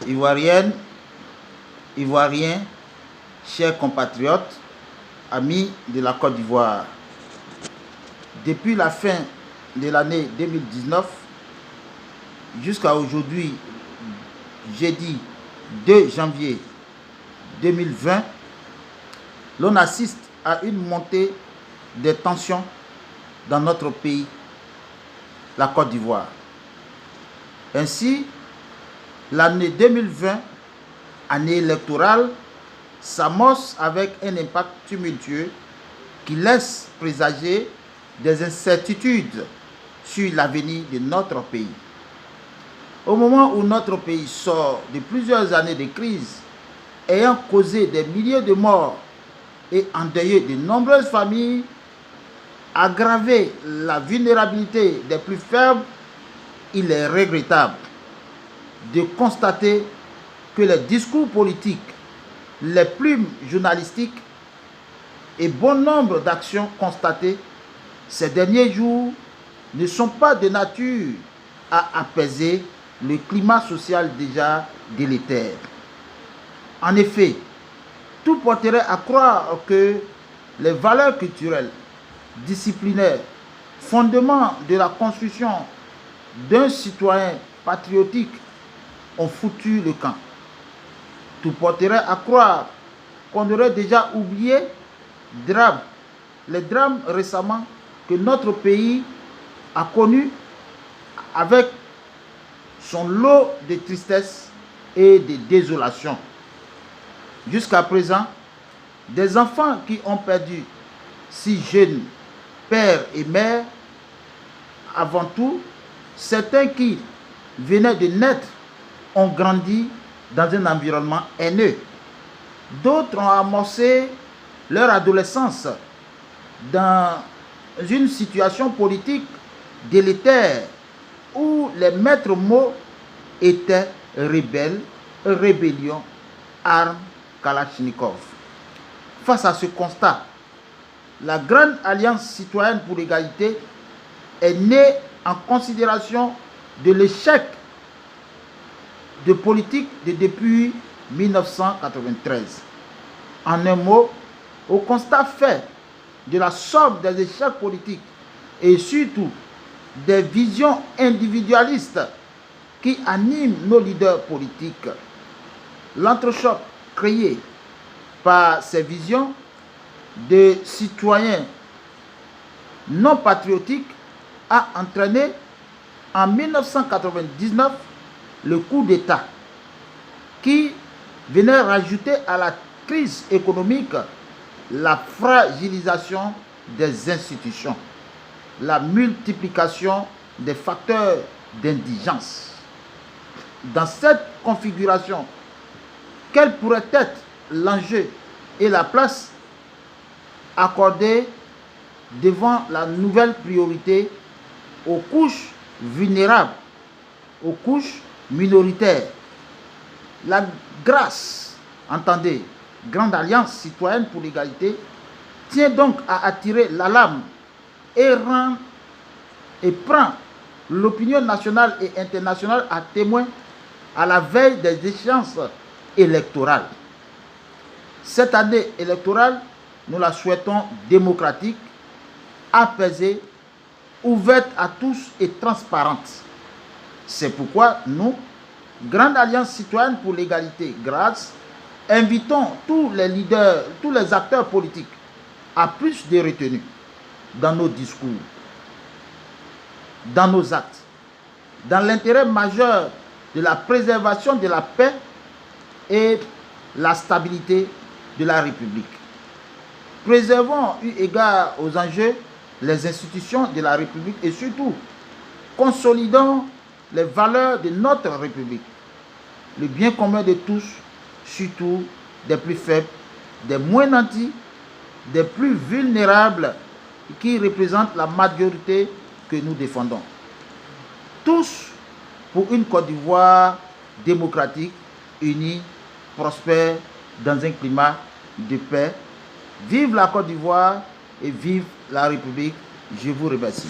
Ivoiriennes, Ivoiriens, chers compatriotes, amis de la Côte d'Ivoire. Depuis la fin de l'année 2019 jusqu'à aujourd'hui, jeudi 2 janvier 2020, l'on assiste à une montée des tensions dans notre pays, la Côte d'Ivoire. Ainsi, l'année 2020, année électorale, s'amorce avec un impact tumultueux qui laisse présager des incertitudes sur l'avenir de notre pays. Au moment où notre pays sort de plusieurs années de crise, ayant causé des milliers de morts et endeuillé de nombreuses familles, aggravé la vulnérabilité des plus faibles, il est regrettable de constater que les discours politiques, les plumes journalistiques et bon nombre d'actions constatées ces derniers jours ne sont pas de nature à apaiser le climat social déjà délétère. En effet, tout porterait à croire que les valeurs culturelles, disciplinaires, fondements de la construction d'un citoyen patriotique ont foutu le camp. Tout porterait à croire qu'on aurait déjà oublié les drames récemment que notre pays a connus avec son lot de tristesse et de désolation. Jusqu'à présent, des enfants qui ont perdu si jeunes père et mère, avant tout, certains qui venaient de naître ont grandi dans un environnement haineux. D'autres ont amorcé leur adolescence dans une situation politique délétère où les maîtres mots étaient rebelles, rébellion, armes, Kalachnikov. Face à ce constat, la Grande Alliance citoyenne pour l'égalité est née en considération de l'échec de politique depuis 1993. En un mot, au constat fait de la somme des échecs politiques et surtout des visions individualistes qui animent nos leaders politiques, l'entrechoc créé par ces visions de citoyens non patriotiques a entraîné en 1999 le coup d'État qui venait rajouter à la crise économique la fragilisation des institutions, la multiplication des facteurs d'indigence. Dans cette configuration, quel pourrait être l'enjeu et la place accordée devant la nouvelle priorité aux couches vulnérables, aux couches minoritaires? La grâce, entendez, Grande Alliance citoyenne pour l'égalité, tient donc à attirer l'alarme et prend l'opinion nationale et internationale à témoin à la veille des échéances électorales. Cette année électorale, nous la souhaitons démocratique, apaisée, ouverte à tous et transparente. C'est pourquoi nous, Grande Alliance citoyenne pour l'égalité, GRACE, invitons tous les leaders, tous les acteurs politiques à plus de retenue dans nos discours, dans nos actes, dans l'intérêt majeur de la préservation de la paix et la stabilité de la République. Préservons, eu égard aux enjeux, les institutions de la République et surtout, consolidons les valeurs de notre République. Le bien commun de tous, surtout des plus faibles, des moins nantis, des plus vulnérables qui représentent la majorité que nous défendons. Tous pour une Côte d'Ivoire démocratique, unie, prospère, dans un climat de paix. Vive la Côte d'Ivoire et vive la République. Je vous remercie.